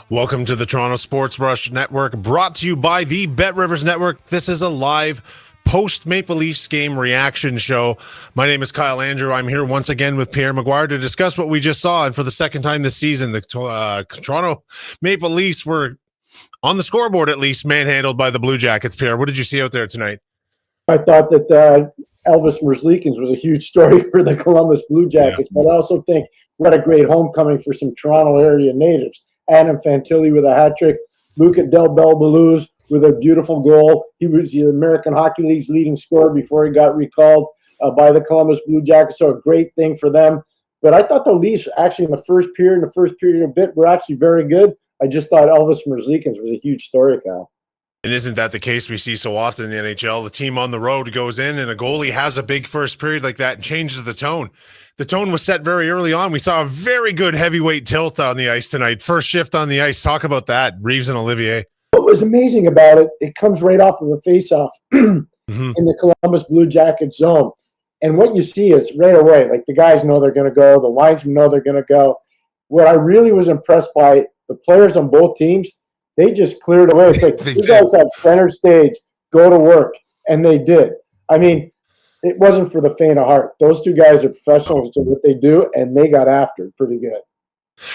Welcome to the Toronto Sports Rush Network, brought to you by the Bet Rivers Network. This is a live post-Maple Leafs game reaction show. My name is Kyle Andrew. I'm here once again with Pierre McGuire to discuss what we just saw. And for the second time this season, the Toronto Maple Leafs were, on the scoreboard at least, manhandled by the Blue Jackets. Pierre, what did you see out there tonight? I thought that Elvis Merzlikins was a huge story for the Columbus Blue Jackets, but I also think what a great homecoming for some Toronto area natives. Adam Fantilli with a hat trick, Luca Del Belbaluz with a beautiful goal. He was the American Hockey League's leading scorer before he got recalled by the Columbus Blue Jackets, so a great thing for them. But I thought the Leafs actually in the first period a bit were actually very good. I just thought Elvis Merzlikins was a huge story, Kyle. And isn't that the case we see so often in the NHL? The team on the road goes in and a goalie has a big first period like that and changes the tone. The tone was set very early on. We saw a very good heavyweight tilt on the ice tonight. First shift on the ice. Talk about that, Reeves and Olivier. What was amazing about it, it comes right off of a face-off in the Columbus Blue Jackets zone. And what you see is right away, like the guys know they're going to go, the linesmen know they're going to go. What I really was impressed by, the players on both teams, they just cleared away. It's like, you guys have center stage, go to work. And they did. I mean, it wasn't for the faint of heart. Those two guys are professionals at what they do, and they got after it pretty good.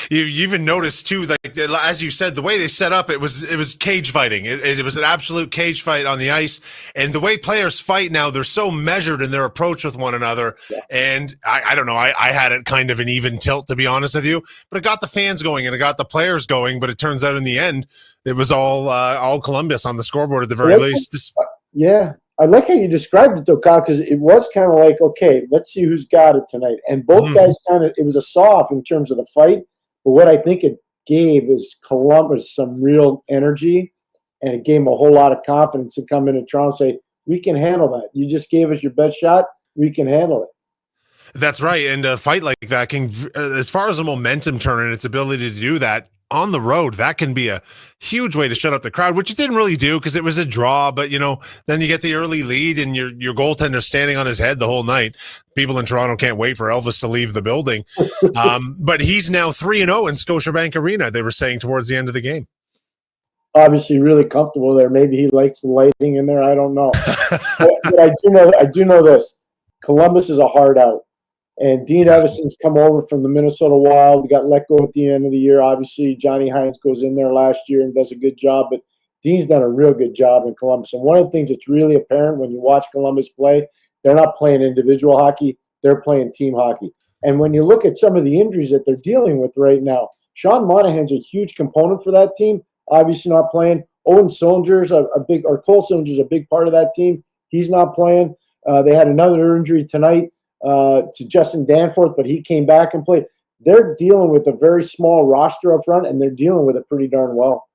You even noticed too, like as you said, the way they set up, it was cage fighting. It was an absolute cage fight on the ice, and the way players fight now, they're so measured in their approach with one another. Yeah. And I don't know, I had it kind of an even tilt, to be honest with you, but it got the fans going and it got the players going. But it turns out in the end, it was all Columbus on the scoreboard at the very least. Yeah. I like how you described it, though, Kyle, because it was kind of like, okay, let's see who's got it tonight. And both guys it was a saw-off in terms of the fight. But what I think it gave is Columbus some real energy, and it gave them a whole lot of confidence to come into Toronto and say, we can handle that. You just gave us your best shot. We can handle it. That's right. And a fight like that can, as far as a momentum turn and its ability to do that, on the road, that can be a huge way to shut up the crowd, which it didn't really do because it was a draw. But, you know, then you get the early lead and your goaltender standing on his head the whole night. People in Toronto can't wait for Elvis to leave the building. But he's now 3-0 in Scotiabank Arena, they were saying towards the end of the game. Obviously really comfortable there. Maybe he likes the lighting in there. I don't know. but I do know this. Columbus is a hard out. And Dean Evason's come over from the Minnesota Wild. He got let go at the end of the year. Obviously, Johnny Hines goes in there last year and does a good job. But Dean's done a real good job in Columbus. And one of the things that's really apparent when you watch Columbus play, they're not playing individual hockey. They're playing team hockey. And when you look at some of the injuries that they're dealing with right now, Sean Monahan's a huge component for that team. Obviously not playing. Owen Sillinger's Cole Sillinger's a big part of that team. He's not playing. They had another injury tonight to Justin Danforth, but he came back and played. They're dealing with a very small roster up front, and they're dealing with it pretty darn well.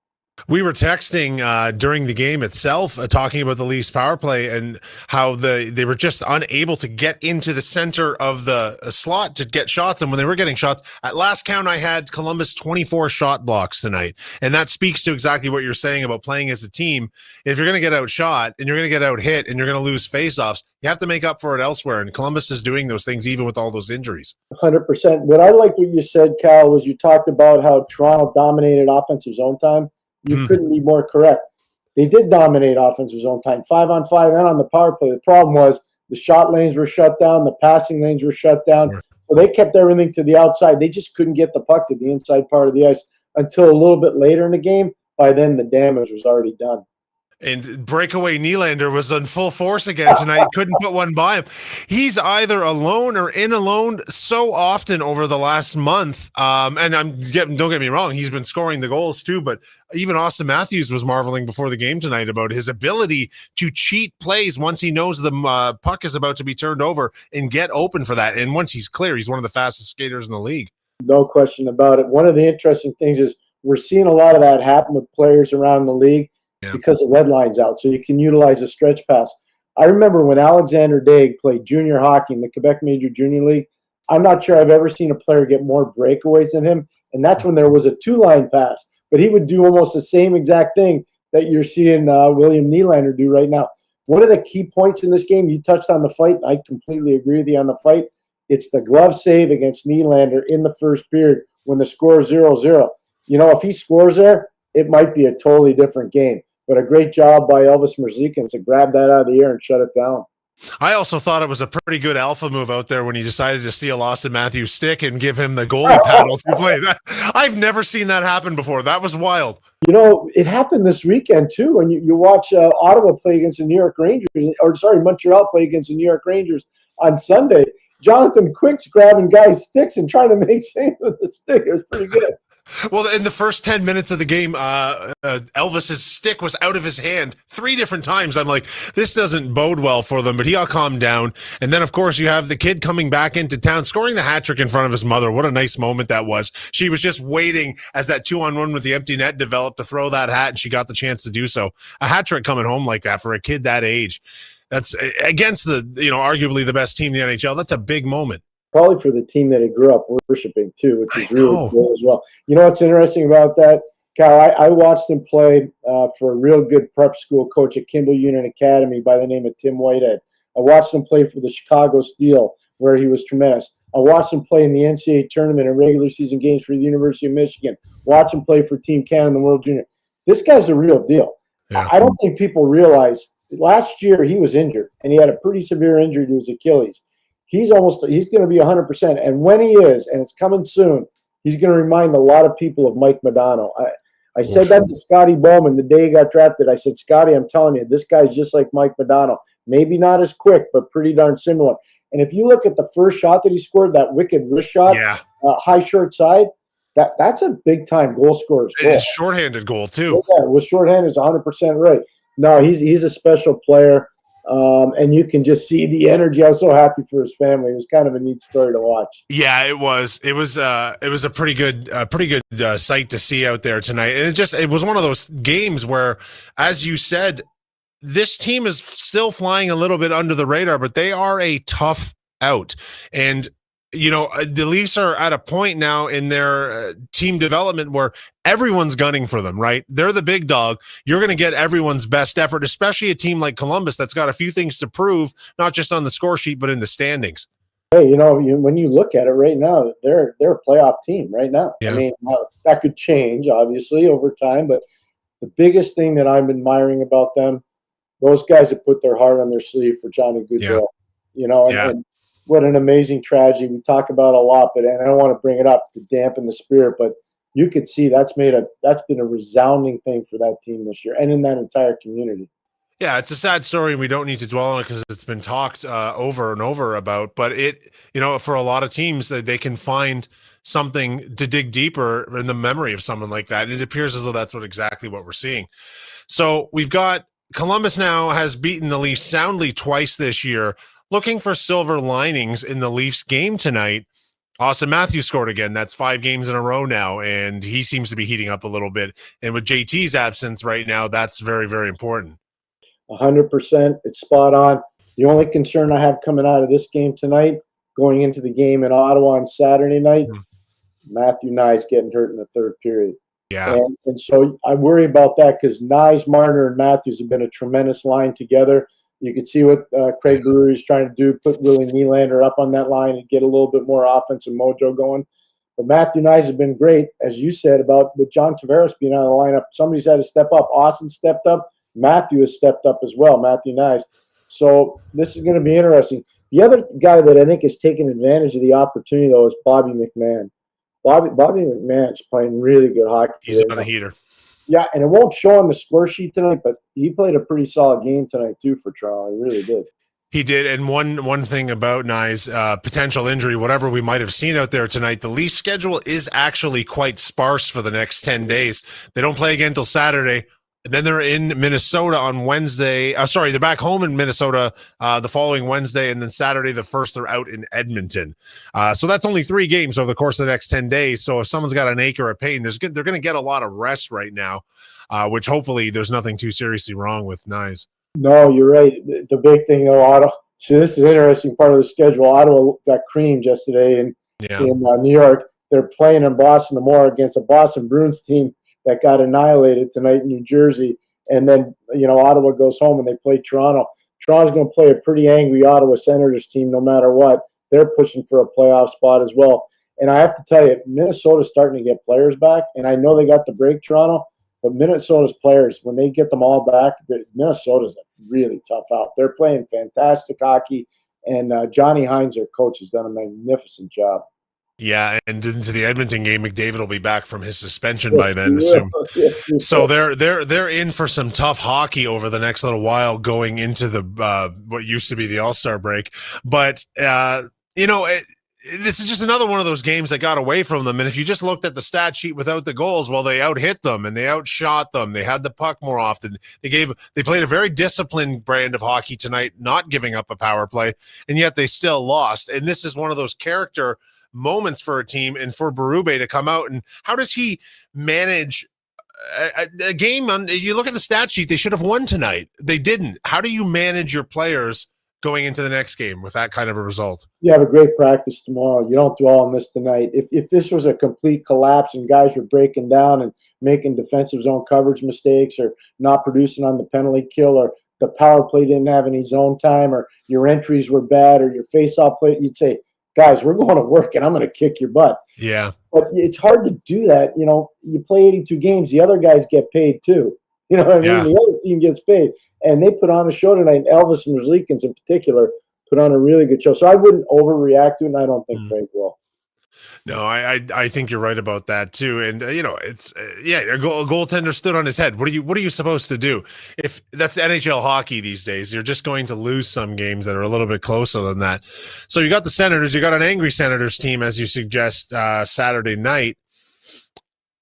We were texting during the game itself, talking about the Leafs power play and how they were just unable to get into the center of the slot to get shots. And when they were getting shots, at last count, I had Columbus 24 shot blocks tonight. And that speaks to exactly what you're saying about playing as a team. If you're going to get outshot and you're going to get out hit and you're going to lose faceoffs, you have to make up for it elsewhere. And Columbus is doing those things even with all those injuries. 100%. What I liked what you said, Kyle, was you talked about how Toronto dominated offensive zone time. You couldn't be more correct. They did dominate offensive zone time, 5-on-5 and on the power play. The problem was the shot lanes were shut down, the passing lanes were shut down. Right. So they kept everything to the outside. They just couldn't get the puck to the inside part of the ice until a little bit later in the game. By then, the damage was already done. And breakaway Nylander was on full force again tonight. Couldn't put one by him. He's either alone or in alone so often over the last month. And don't get me wrong, he's been scoring the goals too. But even Austin Matthews was marveling before the game tonight about his ability to cheat plays once he knows the puck is about to be turned over and get open for that. And once he's clear, he's one of the fastest skaters in the league. No question about it. One of the interesting things is we're seeing a lot of that happen with players around the league. Yeah. Because the red line's out, so you can utilize a stretch pass. I remember when Alexander Daig played junior hockey in the Quebec Major Junior League. I'm not sure I've ever seen a player get more breakaways than him, and that's when there was a two-line pass. But he would do almost the same exact thing that you're seeing William Nylander do right now. One of the key points in this game, you touched on the fight. I completely agree with you on the fight. It's the glove save against Nylander in the first period when the score is 0-0. if he scores there, it might be a totally different game. But a great job by Elvis Merzlikins to grab that out of the air and shut it down. I also thought it was a pretty good alpha move out there when he decided to steal Austin Matthews' stick and give him the goalie paddle to play. That I've never seen that happen before. That was wild. It happened this weekend too. When you watch Ottawa play against the New York Rangers, Montreal play against the New York Rangers on Sunday. Jonathan Quick's grabbing guys' sticks and trying to make saves with the stick. It was pretty good. Well, in the first 10 minutes of the game, Elvis's stick was out of his hand 3 different times. I'm like, this doesn't bode well for them, but he all calmed down. And then, of course, you have the kid coming back into town, scoring the hat trick in front of his mother. What a nice moment that was. She was just waiting as that 2-on-1 with the empty net developed to throw that hat, and she got the chance to do so. A hat trick coming home like that for a kid that age. That's against arguably the best team in the NHL. That's a big moment. Probably for the team that he grew up worshiping too, which is really cool as well. You know what's interesting about that, Cal? I watched him play for a real good prep school coach at Kimball Union Academy by the name of Tim Whitehead. I watched him play for the Chicago Steel, where he was tremendous. I watched him play in the NCAA tournament and regular season games for the University of Michigan. Watch him play for Team Canada in the World Junior. This guy's a real deal. Yeah. I don't think people realize last year he was injured, and he had a pretty severe injury to his Achilles. He's going to be 100%. And when he is, and it's coming soon, he's going to remind a lot of people of Mike Modano. I said that to Scotty Bowman the day he got drafted. I said, Scotty, I'm telling you, this guy's just like Mike Modano. Maybe not as quick, but pretty darn similar. And if you look at the first shot that he scored, that wicked wrist shot, high short side, that's a big-time goal scorer's goal. It's a shorthanded goal, too. Yeah, it was shorthanded. It's 100% right. No, he's a special player. And you can just see the energy. I was so happy for his family. It was kind of a neat story to watch. Yeah, it was. It was a pretty good sight to see out there tonight. And it was one of those games where, as you said, this team is still flying a little bit under the radar, but they are a tough out. And the Leafs are at a point now in their team development where everyone's gunning for them, right? They're the big dog. You're going to get everyone's best effort, especially a team like Columbus that's got a few things to prove, not just on the score sheet, but in the standings. Hey, when you look at it right now, they're a playoff team right now. Yeah. I mean, that could change, obviously, over time, but the biggest thing that I'm admiring about them, those guys have put their heart on their sleeve for Johnny Gaudreau. And what an amazing tragedy. We talk about a lot, and I don't want to bring it up to dampen the spirit, but you could see that's been a resounding thing for that team this year and in that entire community. Yeah, it's a sad story, and we don't need to dwell on it because it's been talked over and over about. But for a lot of teams, they can find something to dig deeper in the memory of someone like that. And it appears as though that's exactly what we're seeing. So we've got Columbus now has beaten the Leafs soundly twice this year. Looking for silver linings in the Leafs game tonight, Austin Matthews scored again. That's 5 games in a row now, and he seems to be heating up a little bit. And with JT's absence right now, that's very, very important. 100%. It's spot on. The only concern I have coming out of this game tonight, going into the game in Ottawa on Saturday night, Matthew Knies getting hurt in the third period. Yeah. And so I worry about that because Knies, Marner, and Matthews have been a tremendous line together. You could see what Craig Brewery is trying to do, put Willie Nylander up on that line and get a little bit more offensive mojo going. But Matthew Knies has been great, as you said, about with John Tavares being on the lineup. Somebody's had to step up. Austin stepped up. Matthew has stepped up as well, Matthew Knies. So this is going to be interesting. The other guy that I think has taken advantage of the opportunity, though, is Bobby McMahon. Bobby McMahon's playing really good hockey. He's on a heater. Yeah, and it won't show on the score sheet tonight, but he played a pretty solid game tonight, too, for Toronto. He really did. He did, and one thing about Knies' potential injury, whatever we might have seen out there tonight, the Leafs schedule is actually quite sparse for the next 10 days. They don't play again until Saturday. Then they're in Minnesota on Wednesday. They're back home in Minnesota the following Wednesday, and then Saturday the 1st they're out in Edmonton. So that's only 3 games over the course of the next 10 days. So if someone's got an ache or a pain, they're going to get a lot of rest right now, which hopefully there's nothing too seriously wrong with Knies. No, you're right. The big thing, though, Ottawa. So this is an interesting part of the schedule. Ottawa got creamed yesterday in New York. They're playing in Boston tomorrow against a Boston Bruins team that got annihilated tonight in New Jersey. And then, Ottawa goes home and they play Toronto. Toronto's going to play a pretty angry Ottawa Senators team no matter what. They're pushing for a playoff spot as well. And I have to tell you, Minnesota's starting to get players back, and I know they got the break, Toronto, but Minnesota's players, when they get them all back, Minnesota's a really tough out. They're playing fantastic hockey, and Johnny Hines, their coach, has done a magnificent job. Yeah, and into the Edmonton game, McDavid will be back from his suspension Yes, by then. he will. Yes, he So will. they're in for some tough hockey over the next little while, going into the what used to be the All-Star break. But this is just another one of those games that got away from them. And if you just looked at the stat sheet without the goals, well, they out-hit them and they outshot them. They had the puck more often. They played a very disciplined brand of hockey tonight, not giving up a power play, and yet they still lost. And this is one of those character moments for a team, and for Berube to come out. And how does he manage a game? You look at the stat sheet, they should have won tonight. They didn't. How do you manage your players going into the next game with that kind of a result? You have a great practice tomorrow. You don't dwell on this tonight. If this was a complete collapse and guys were breaking down and making defensive zone coverage mistakes or not producing on the penalty kill, or the power play didn't have any zone time, or your entries were bad, or your face-off play, you'd say, guys, we're going to work and I'm going to kick your butt. Yeah. But it's hard to do that. You play 82 games, the other guys get paid too. You know what I mean? Yeah. The other team gets paid. And they put on a show tonight. Elvis and Merzlikins in particular put on a really good show. So I wouldn't overreact to it, and I don't think Craig will. No, I think you're right about that too. And it's a goaltender stood on his head. What are you supposed to do? If that's NHL hockey these days, you're just going to lose some games that are a little bit closer than that. So you got the Senators, you got an angry Senators team, as you suggest, Saturday night.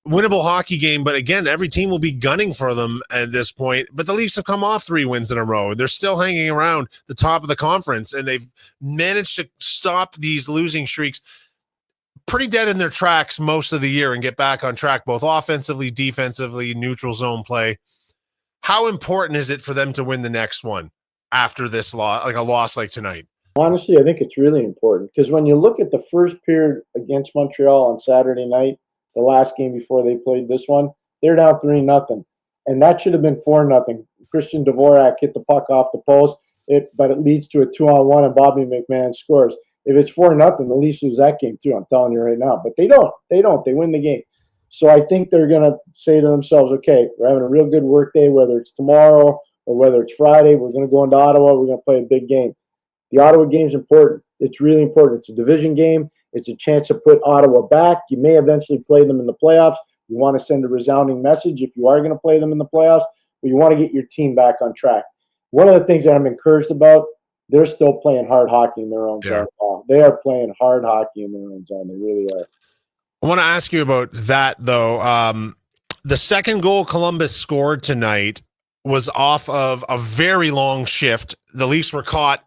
Winnable hockey game, but again, every team will be gunning for them at this point. But the Leafs have come off 3 wins in a row. They're still hanging around the top of the conference, and they've managed to stop these losing streaks pretty dead in their tracks most of the year and get back on track, both offensively, defensively, neutral zone play. How important is it for them to win the next one after this loss, like a loss like tonight? Honestly, I think it's really important, because when you look at the first period against Montreal on Saturday night, the last game before they played this one, they're down 3-0. And that should have been 4-0. Christian Dvorak hit the puck off the post, but it leads to a 2-on-1 and Bobby McMahon scores. If it's 4-0, the Leafs lose that game too, I'm telling you right now. But they don't. They win the game. So I think they're going to say to themselves, okay, we're having a real good work day, whether it's tomorrow or whether it's Friday. We're going to go into Ottawa. We're going to play a big game. The Ottawa game is important. It's really important. It's a division game. It's a chance to put Ottawa back. You may eventually play them in the playoffs. You want to send a resounding message if you are going to play them in the playoffs, but you want to get your team back on track. One of the things that I'm encouraged about, they're still playing hard hockey in their own zone. They are playing hard hockey in their own zone. They really are. I want to ask you about that, though. The second goal Columbus scored tonight was off of a very long shift. The Leafs were caught.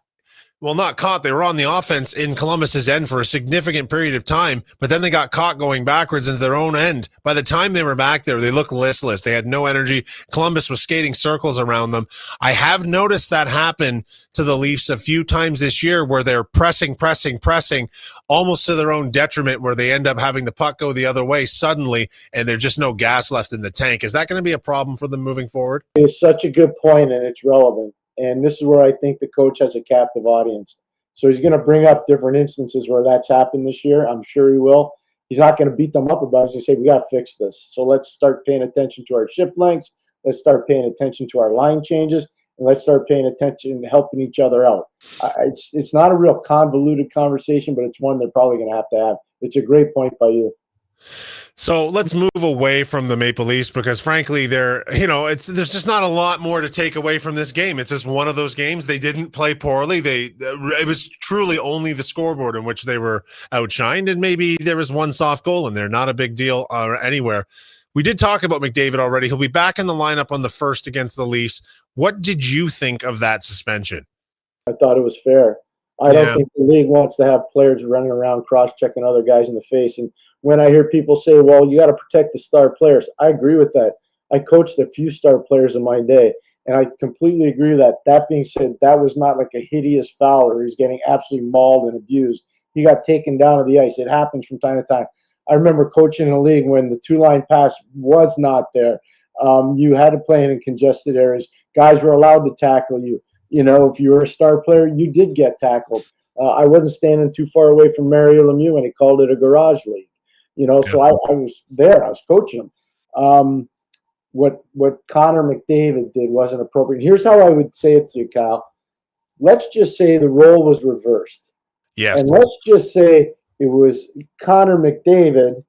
Well, not caught. They were on the offense in Columbus's end for a significant period of time, but then they got caught going backwards into their own end. By the time they were back there, they looked listless. They had no energy. Columbus was skating circles around them. I have noticed that happen to the Leafs a few times this year, where they're pressing, almost to their own detriment, where they end up having the puck go the other way suddenly, and there's just no gas left in the tank. Is that going to be a problem for them moving forward? It's such a good point, and it's relevant. And this is where I think the coach has a captive audience. So he's going to bring up different instances where that's happened this year. I'm sure he will. He's not going to beat them up about it. He's going to say, we got to fix this. So let's start paying attention to our shift lengths. Let's start paying attention to our line changes. And let's start paying attention to helping each other out. It's not a real convoluted conversation, but it's one they're probably going to have. It's a great point by you. So let's move away from the Maple Leafs, because frankly, there's just not a lot more to take away from this game. It's just one of those games. They didn't play poorly. It was truly only the scoreboard in which they were outshined, and maybe there was one soft goal in there. Not a big deal anywhere. We did talk about McDavid already. He'll be back in the lineup on the first against the Leafs. What did you think of that suspension? I thought it was fair. I don't think the league wants to have players running around cross-checking other guys in the face. And when I hear people say, well, you got to protect the star players, I agree with that. I coached a few star players in my day, and I completely agree with that. That being said, that was not like a hideous foul where he's getting absolutely mauled and abused. He got taken down to the ice. It happens from time to time. I remember coaching in a league when the two-line pass was not there. You had to play in congested areas. Guys were allowed to tackle you. You know, if you were a star player, you did get tackled. I wasn't standing too far away from Mario Lemieux when he called it a garage league. So I was there. I was coaching him. What Connor McDavid did wasn't appropriate. Here's how I would say it to you, Kyle. Let's just say the role was reversed. Yes. And let's just say it was Connor McDavid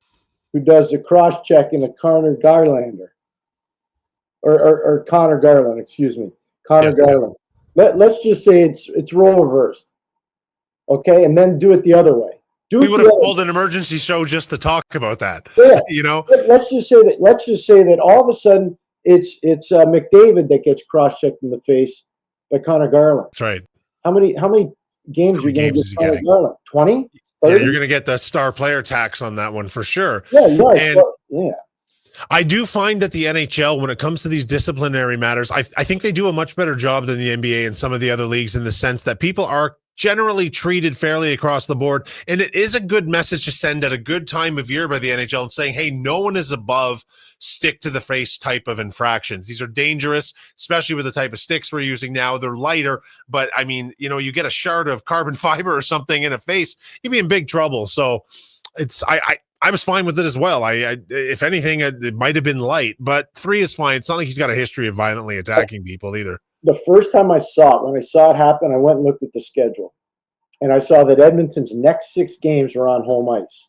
who does the cross-check in a Connor Garlander. Or Connor Garland, excuse me. Connor Garland. Let's just say it's role reversed. Okay, and then do it the other way. We would have called an emergency show just to talk about that. Yeah. Let's just say that all of a sudden it's McDavid that gets cross-checked in the face by Connor Garland. That's right. How many games are you going to get Connor Garland? 20? Yeah, you're going to get the star player tax on that one for sure. Yeah, right. Yeah. I do find that the NHL, when it comes to these disciplinary matters, I think they do a much better job than the NBA and some of the other leagues in the sense that people are generally treated fairly across the board. And it is a good message to send at a good time of year by the NHL and saying, hey, no one is above stick to the face type of infractions. These are dangerous, especially with the type of sticks we're using now. They're lighter, but I mean, you get a shard of carbon fiber or something in a face, you'd be in big trouble. So I was fine with it as well. If anything, it might have been light, but 3 is fine. It's not like he's got a history of violently attacking people either. The first time I saw it, when I saw it happen, I went and looked at the schedule. And I saw that Edmonton's next 6 games were on home ice.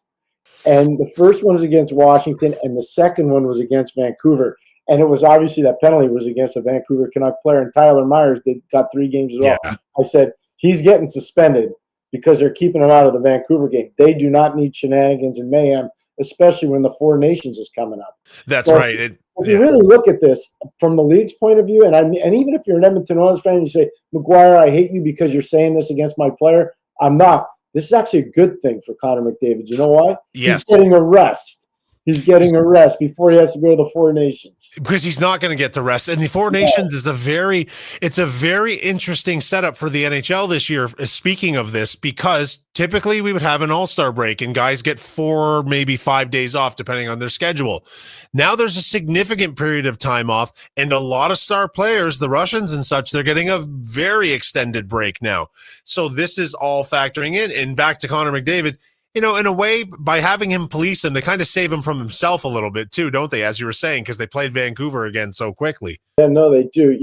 And the first one was against Washington, and the second one was against Vancouver. And it was obviously that penalty was against a Vancouver Canuck player, and Tyler Myers got 3 games as well. Yeah. I said, he's getting suspended because they're keeping him out of the Vancouver game. They do not need shenanigans and mayhem, especially when the Four Nations is coming up. That's right. If you really look at this from the league's point of view, and even if you're an Edmonton Oilers fan, you say, McGuire, I hate you because you're saying this against my player. I'm not. This is actually a good thing for Connor McDavid. You know why? Yes. He's getting a rest. He's getting a rest before he has to go to the Four Nations. Because he's not going to get the rest. And the Four Nations is a very interesting setup for the NHL this year, speaking of this, because typically we would have an all-star break and guys get 4, maybe 5 days off, depending on their schedule. Now there's a significant period of time off, and a lot of star players, the Russians and such, they're getting a very extended break now. So this is all factoring in. And back to Connor McDavid, in a way, by having him police him, they kind of save him from himself a little bit too, don't they? As you were saying, because they played Vancouver again so quickly. Yeah, no, they do.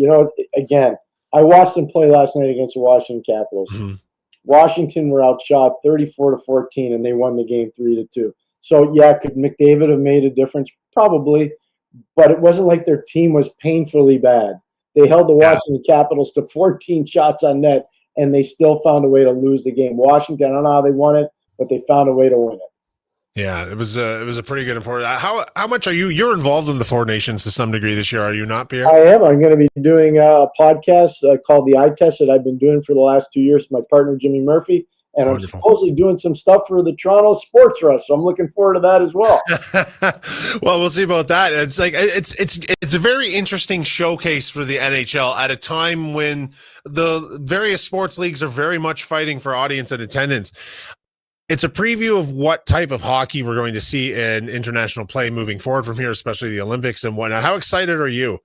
Again, I watched them play last night against the Washington Capitals. Mm-hmm. Washington were outshot 34-14, and they won the game 3-2. So, yeah, could McDavid have made a difference? Probably, but it wasn't like their team was painfully bad. They held the Washington Capitals to 14 shots on net, and they still found a way to lose the game. Washington, I don't know how they won it, but they found a way to win it. Yeah, it was a pretty good important. How much are you're involved in the Four Nations to some degree this year? Are you not, Pierre? I am. I'm going to be doing a podcast called The Eye Test that I've been doing for the last 2 years with my partner Jimmy Murphy, and Wonderful. I'm supposedly doing some stuff for the Toronto Sports Rush, so I'm looking forward to that as well. Well, we'll see about that. It's like it's a very interesting showcase for the NHL at a time when the various sports leagues are very much fighting for audience and attendance. It's a preview of what type of hockey we're going to see in international play moving forward from here, especially the Olympics and whatnot. How excited are you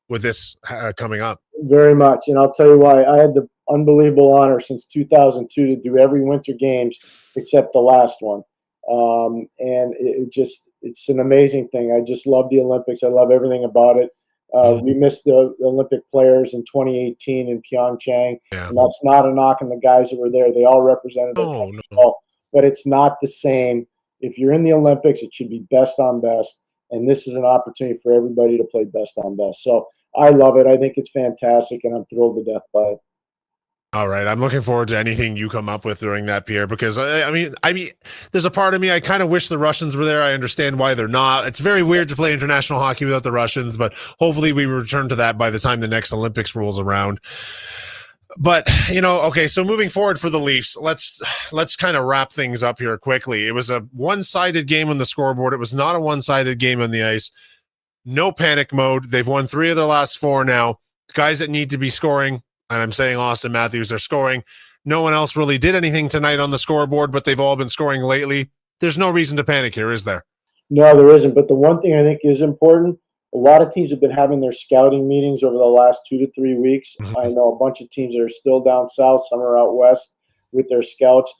with this coming up? Very much, and I'll tell you why. I had the unbelievable honor since 2002 to do every Winter Games except the last one. And it's an amazing thing. I just love the Olympics. I love everything about it. We missed the Olympic players in 2018 in Pyeongchang, and that's not a knock on the guys that were there. They all represented their country. But it's not the same. If you're in the Olympics, it should be best on best, and this is an opportunity for everybody to play best on best. So I love it. I think it's fantastic, and I'm thrilled to death by it. All right, I'm looking forward to anything you come up with during that, Pierre, because I mean, there's a part of me I kind of wish the Russians were there. I understand why they're not. It's very weird to play international hockey without the Russians, but hopefully we return to that by the time the next Olympics rolls around. But, okay, so moving forward for the Leafs, let's kind of wrap things up here quickly. It was a one-sided game on the scoreboard. It was not a one-sided game on the ice. No panic mode. They've won 3 of their last 4 now. Guys that need to be scoring, and I'm saying Austin Matthews, they're scoring. No one else really did anything tonight on the scoreboard, but they've all been scoring lately. There's no reason to panic here, is there? No, there isn't. But the one thing I think is important, a lot of teams have been having their scouting meetings over the last 2 to 3 weeks. Mm-hmm. I know a bunch of teams that are still down south, some are out west. with their scouts.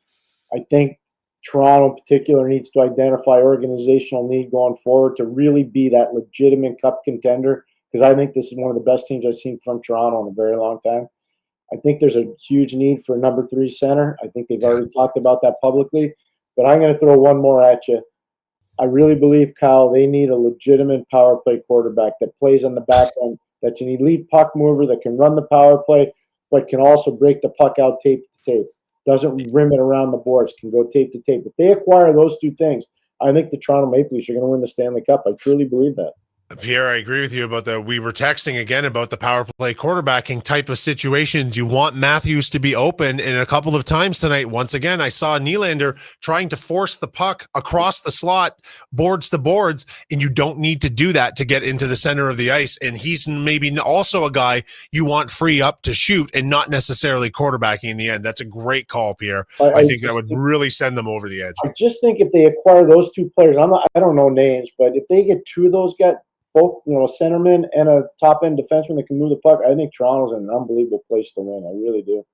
I think Toronto in particular needs to identify organizational need going forward to really be that legitimate cup contender, because I think this is one of the best teams I've seen from Toronto in a very long time. I think there's a huge need for a number 3 center. I think they've already talked about that publicly, but I'm going to throw one more at you. I really believe, Kyle, they need a legitimate power play quarterback that plays on the back end, that's an elite puck mover, that can run the power play, but can also break the puck out tape to tape. Doesn't rim it around the boards, can go tape to tape. If they acquire those 2 things, I think the Toronto Maple Leafs are going to win the Stanley Cup. I truly believe that. Pierre, I agree with you about we were texting again about the power play quarterbacking type of situations. You want Matthews to be open, and a couple of times tonight, once again, I saw Nylander trying to force the puck across the slot, boards to boards, and you don't need to do that to get into the center of the ice. And he's maybe also a guy you want free up to shoot and not necessarily quarterbacking in the end. That's a great call, Pierre. I think that would really send them over the edge. I just think if they acquire those 2 players, I don't know names, but if they get 2 of those guys, both, a centerman and a top-end defenseman that can move the puck, I think Toronto's in an unbelievable place to win. I really do.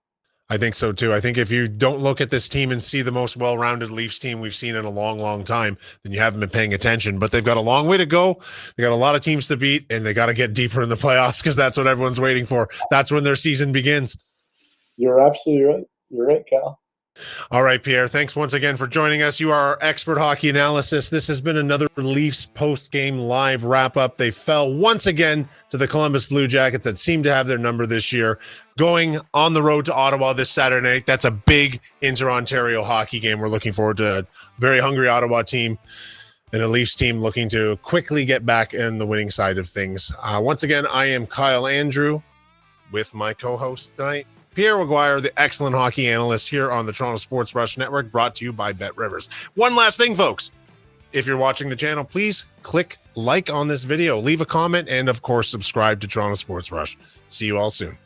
I think so, too. I think if you don't look at this team and see the most well-rounded Leafs team we've seen in a long, long time, then you haven't been paying attention. But they've got a long way to go. They got a lot of teams to beat, and they got to get deeper in the playoffs because that's what everyone's waiting for. That's when their season begins. You're absolutely right. You're right, Cal. All right, Pierre, thanks once again for joining us. You are our expert hockey analysis. This has been another Leafs post-game live wrap-up. They fell once again to the Columbus Blue Jackets that seem to have their number this year. Going on the road to Ottawa this Saturday night. That's a big inter-Ontario hockey game. We're looking forward to a very hungry Ottawa team and a Leafs team looking to quickly get back in the winning side of things. Once again, I am Kyle Andrew with my co-host tonight, Pierre McGuire, the excellent hockey analyst here on the Toronto Sports Rush Network, brought to you by BetRivers. One last thing, folks. If you're watching the channel, please click like on this video, leave a comment, and, of course, subscribe to Toronto Sports Rush. See you all soon.